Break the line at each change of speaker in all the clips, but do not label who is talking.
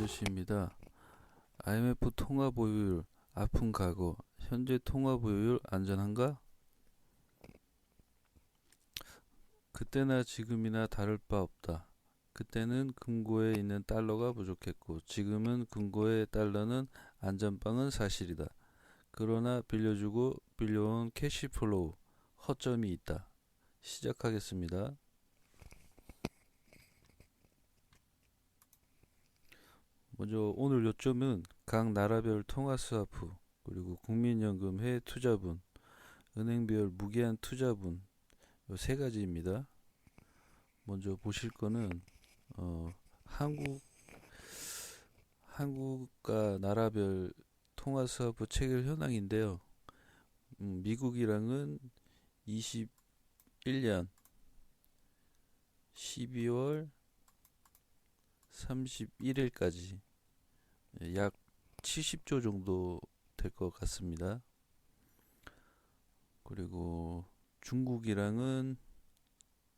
아저씨입니다. IMF 통화 보유율 아픈 과거, 현재 통화 보유율 안전한가? 그때나 지금이나 다를 바 없다. 그때는 금고에 있는 달러가 부족했고 지금은 금고의 달러는 안전빵은 사실이다. 그러나 빌려주고 빌려온 캐시플로우 허점이 있다. 시작하겠습니다. 먼저 오늘 요점은 각 나라별 통화스와프 그리고 국민연금회 투자분, 은행별 무기한 투자분 요 세 가지입니다. 먼저 보실 거는 한국 한국과 나라별 통화스와프 체결 현황인데요. 미국이랑은 21년 12월 31일까지 약 70조 정도 될 것 같습니다. 그리고 중국이랑은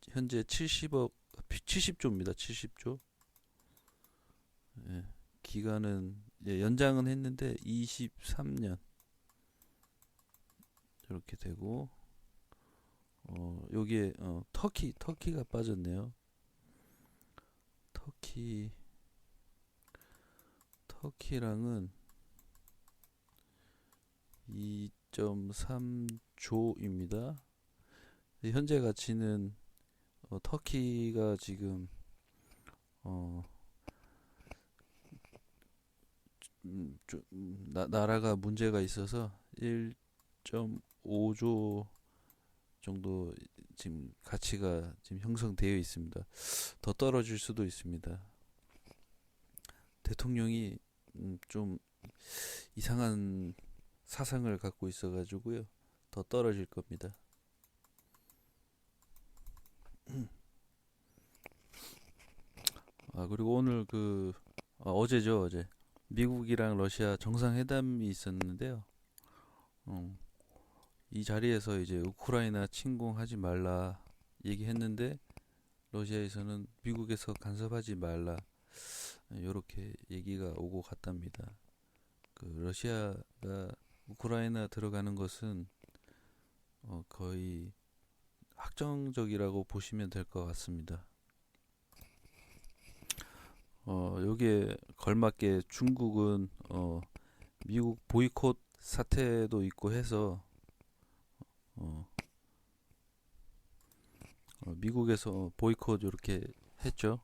현재 70조입니다. 70조. 예, 기간은 연장은 했는데 23년 이렇게 되고 여기에 터키가 빠졌네요. 터키랑은 2.3조입니다. 현재 가치는 터키가 지금 나라가 문제가 있어서 1.5조 정도 지금 가치가 지금 형성되어 있습니다. 더 떨어질 수도 있습니다. 대통령이 좀 이상한 사상을 갖고 있어가지고요. 더 떨어질 겁니다. 그리고 오늘 어제죠, 어제 미국이랑 러시아 정상회담이 있었는데요. 이 자리에서 이제 우크라이나 침공하지 말라 얘기했는데 러시아에서는 미국에서 간섭하지 말라 이렇게 얘기가 오고 갔답니다. 러시아가 우크라이나 들어가는 것은 거의 확정적이라고 보시면 될 것 같습니다. 여기에 걸맞게 중국은 미국 보이콧 사태도 있고 해서 미국에서 보이콧 이렇게 했죠.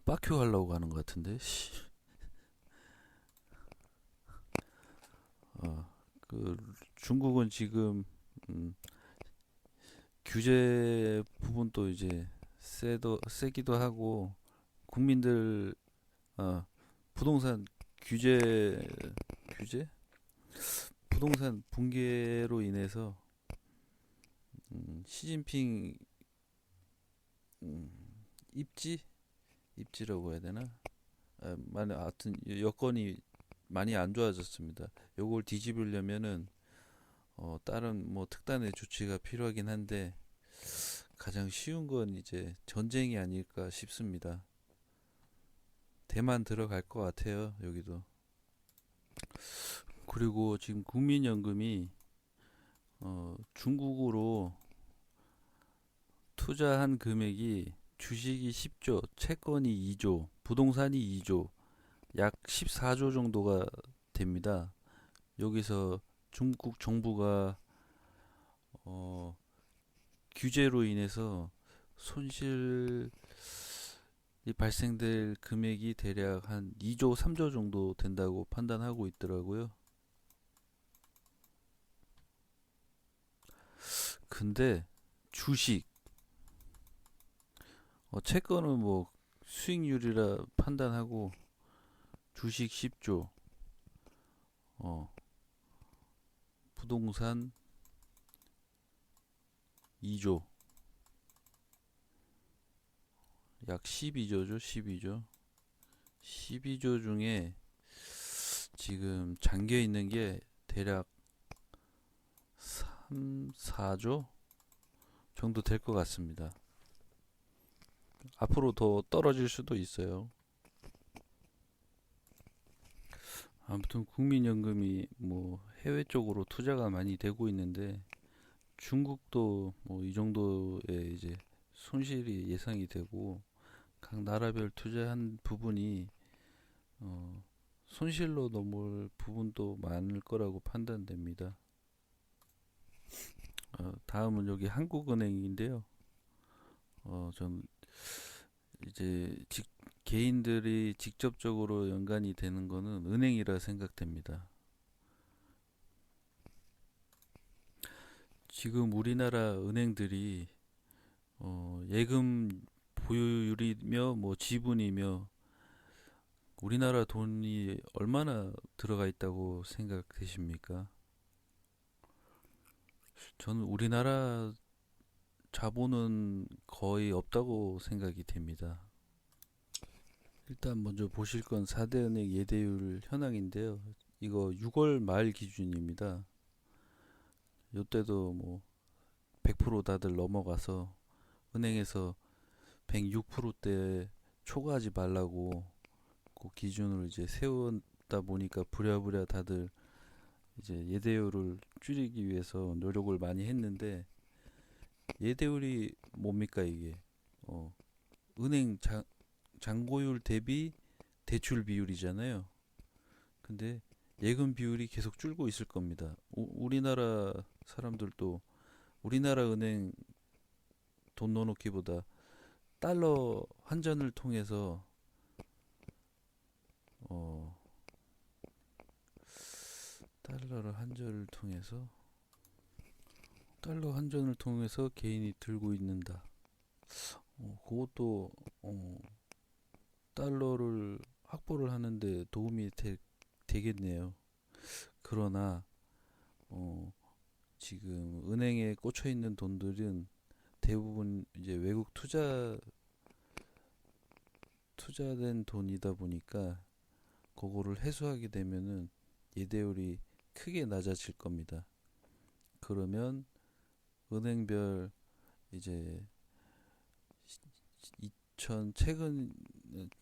빠큐 하려고 하는 것 같은데. 중국은 지금 규제 부분도 이제 세기도 하고 국민들 부동산 규제 부동산 붕괴로 인해서 시진핑 입지라고 해야 되나? 하여튼 여건이 많이 안 좋아졌습니다. 요걸 뒤집으려면은 다른 뭐 특단의 조치가 필요하긴 한데 가장 쉬운 건 이제 전쟁이 아닐까 싶습니다. 대만 들어갈 것 같아요, 여기도. 그리고 지금 국민연금이 중국으로 투자한 금액이 주식이 10조, 채권이 2조, 부동산이 2조, 약 14조 정도가 됩니다. 여기서 중국 정부가 규제로 인해서 손실이 발생될 금액이 대략 한 2조, 3조 정도 된다고 판단하고 있더라고요. 근데 주식, 채권은 뭐 수익률이라 판단하고 주식 10조, 부동산 2조, 약 12조죠, 12조. 12조 중에 지금 잠겨 있는 게 대략 3, 4조 정도 될 것 같습니다. 앞으로 더 떨어질 수도 있어요. 아무튼 국민연금이 뭐 해외 쪽으로 투자가 많이 되고 있는데 중국도 뭐 이 정도의 이제 손실이 예상이 되고 각 나라별 투자한 부분이 어, 손실로 넘을 부분도 많을 거라고 판단됩니다. 다음은 여기 한국은행인데요. 전 이제 개인들이 직접적으로 연관이 되는 거는 은행이라 생각됩니다. 지금 우리나라 은행들이 예금 보유율이며 뭐 지분이며 우리나라 돈이 얼마나 들어가 있다고 생각되십니까? 저는 우리나라 자본은 거의 없다고 생각이 됩니다. 일단 먼저 보실 건 4대 은행 예대율 현황인데요. 이거 6월 말 기준입니다. 이때도 뭐 100% 다들 넘어가서 은행에서 106%대 초과하지 말라고 그 기준을 이제 세웠다 보니까 부랴부랴 다들 이제 예대율을 줄이기 위해서 노력을 많이 했는데 예대율이 뭡니까 이게? 은행 잔고율 대비 대출 비율이잖아요. 근데 예금 비율이 계속 줄고 있을 겁니다. 우리나라 사람들도 우리나라 은행 돈 넣어놓기보다 달러 환전을 통해서 어, 달러를 환전을 통해서 달러 환전을 통해서 개인이 들고 있는다. 그것도 달러를 확보를 하는데 도움이 되겠네요. 그러나 지금 은행에 꽂혀 있는 돈들은 대부분 이제 외국 투자된 돈이다 보니까 그거를 회수하게 되면은 예대율이 크게 낮아질 겁니다. 그러면 은행별 이제 2000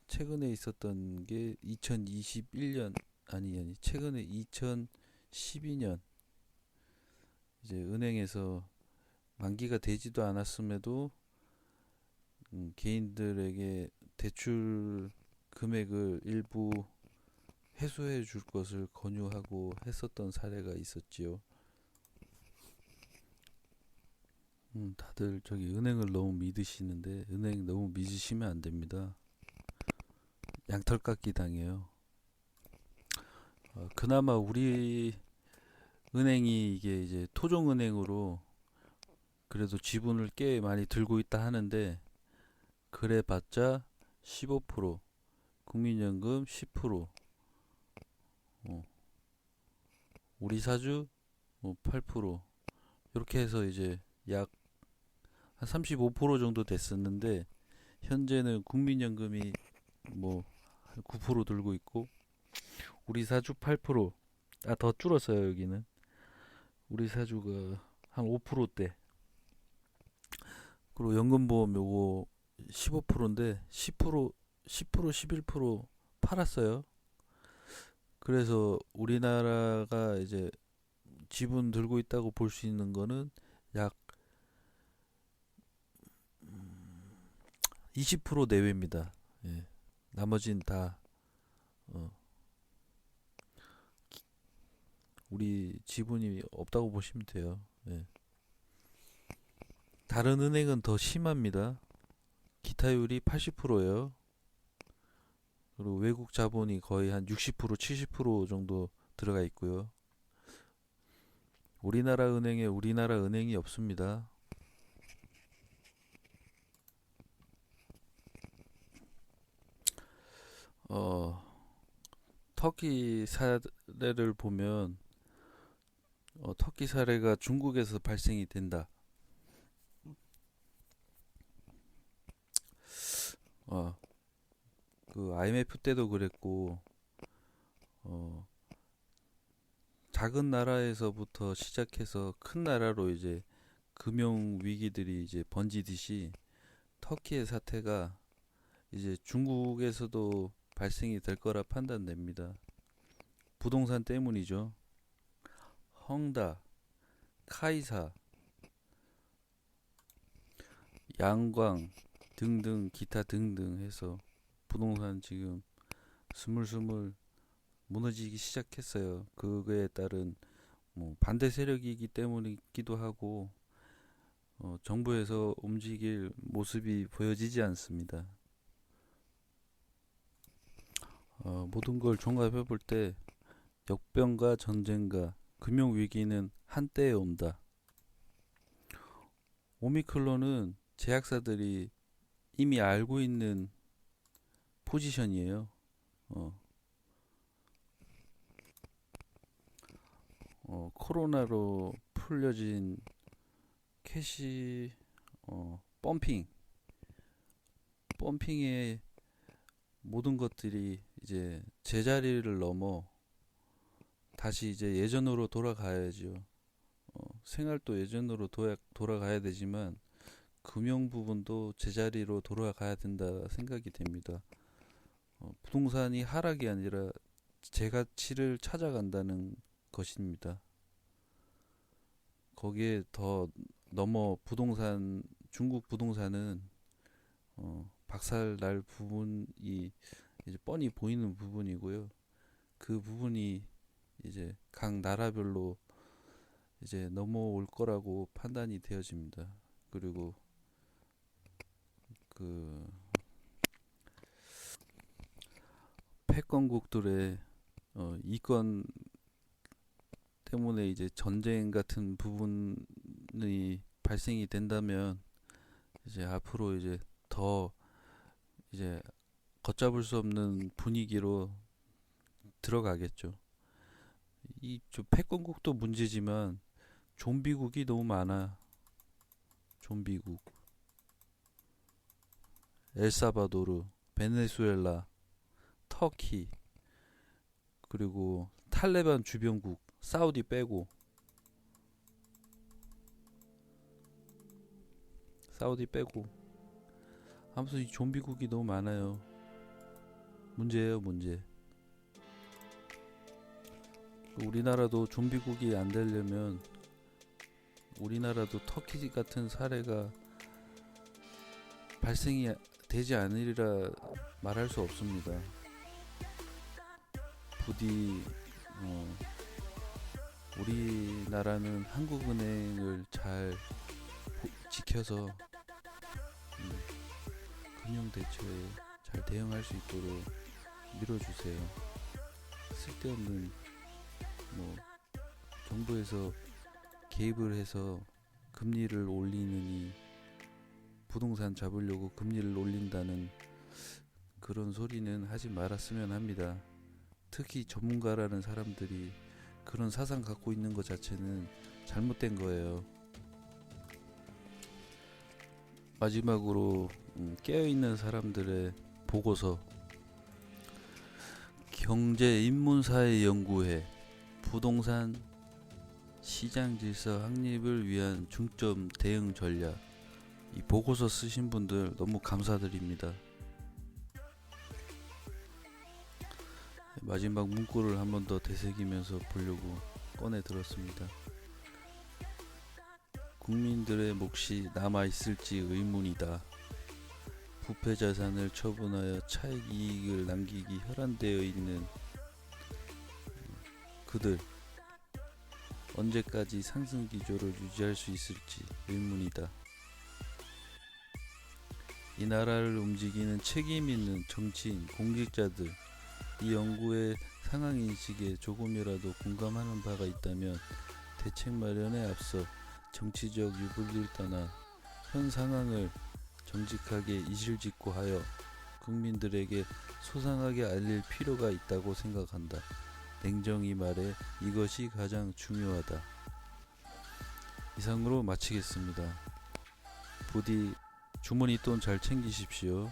최근에 있었던 게 2021년 아니 최근에 2012년 이제 은행에서 만기가 되지도 않았음에도 개인들에게 대출 금액을 일부 회수해 줄 것을 권유하고 했었던 사례가 있었지요. 다들 저기 은행을 너무 믿으시는데 은행 너무 믿으시면 안 됩니다. 양털 깎기 당해요. 그나마 우리 은행이 이게 이제 토종은행으로 그래도 지분을 꽤 많이 들고 있다 하는데 그래봤자 15%, 국민연금 10%, 우리 사주 뭐 8% 이렇게 해서 이제 약 한 35% 정도 됐었는데 현재는 국민연금이 뭐 한 9% 들고 있고 우리 사주 8%, 더 줄었어요 여기는. 우리 사주가 한 5%대. 그리고 연금보험 요거 15%인데 10% 11% 팔았어요. 그래서 우리나라가 이제 지분 들고 있다고 볼 수 있는 거는 약 20% 내외입니다. 예. 나머진 다 어, 우리 지분이 없다고 보시면 돼요. 예. 다른 은행은 더 심합니다. 기타율이 80%예요. 그리고 외국 자본이 거의 한 60%, 70% 정도 들어가 있고요. 우리나라 은행에 우리나라 은행이 없습니다. 어, 터키 사례를 보면 터키 사례가 중국에서 발생이 된다. 어, 그 IMF 때도 그랬고 어, 작은 나라에서부터 시작해서 큰 나라로 이제 금융 위기들이 이제 번지듯이 터키의 사태가 이제 중국에서도 발생이 될 거라 판단됩니다. 부동산 때문이죠. 헝다, 카이사, 양광 등등 기타 등등 해서 부동산 지금 스물스물 무너지기 시작했어요. 그거에 따른 뭐 반대 세력이기 때문이기도 하고 정부에서 움직일 모습이 보여지지 않습니다. 모든 걸 종합해 볼 때 역병과 전쟁과 금융위기는 한때에 온다. 오미클론은 제약사들이 이미 알고 있는 포지션이에요. 코로나로 풀려진 캐시 펌핑의 모든 것들이 이제 제자리를 넘어 다시 이제 예전으로 돌아가야죠. 생활도 예전으로 돌아가야 되지만 금융 부분도 제자리로 돌아가야 된다 생각이 됩니다. 부동산이 하락이 아니라 제가치를 찾아간다는 것입니다. 거기에 더 넘어 중국 부동산은 박살 날 부분이 이제 뻔히 보이는 부분이고요. 그 부분이 이제 각 나라별로 이제 넘어올 거라고 판단이 되어집니다. 그리고 그 패권국들의 이권 때문에 이제 전쟁 같은 부분이 발생이 된다면 이제 앞으로 이제 더 이제 걷잡을 수 없는 분위기로 들어가겠죠. 이 패권국도 문제지만 좀비국이 너무 많아. 좀비국. 엘사바도르, 베네수엘라, 터키, 그리고 탈레반 주변국, 사우디 빼고 아무튼 이 좀비국이 너무 많아요. 문제예요, 문제. 우리나라도 좀비국이 안 되려면 우리나라도 터키 같은 사례가 발생이 되지 않으리라 말할 수 없습니다. 부디 우리나라는 한국은행을 잘 지켜서 금융 대처에 잘 대응할 수 있도록 밀어주세요. 쓸데없는 정부에서 개입을 해서 금리를 올리느니 부동산 잡으려고 금리를 올린다는 그런 소리는 하지 말았으면 합니다. 특히 전문가라는 사람들이 그런 사상 갖고 있는 것 자체는 잘못된 거예요. 마지막으로 깨어있는 사람들의 보고서 경제인문사회연구회 부동산 시장 질서 확립을 위한 중점 대응 전략, 이 보고서 쓰신 분들 너무 감사드립니다. 마지막 문구를 한 번 더 되새기면서 보려고 꺼내 들었습니다. 국민들의 몫이 남아있을지 의문이다. 부패 자산을 처분하여 차익 이익을 남기기 혈안되어 있는 그들, 언제까지 상승 기조를 유지할 수 있을지 의문이다. 이 나라를 움직이는 책임 있는 정치인, 공직자들, 이 연구의 상황인식에 조금이라도 공감하는 바가 있다면 대책 마련에 앞서 정치적 유불리를 떠나 현 상황을 정직하게 이실직고 하여 국민들에게 소상하게 알릴 필요가 있다고 생각한다. 냉정히 말해 이것이 가장 중요하다. 이상으로 마치겠습니다. 부디 주머니 돈 잘 챙기십시오.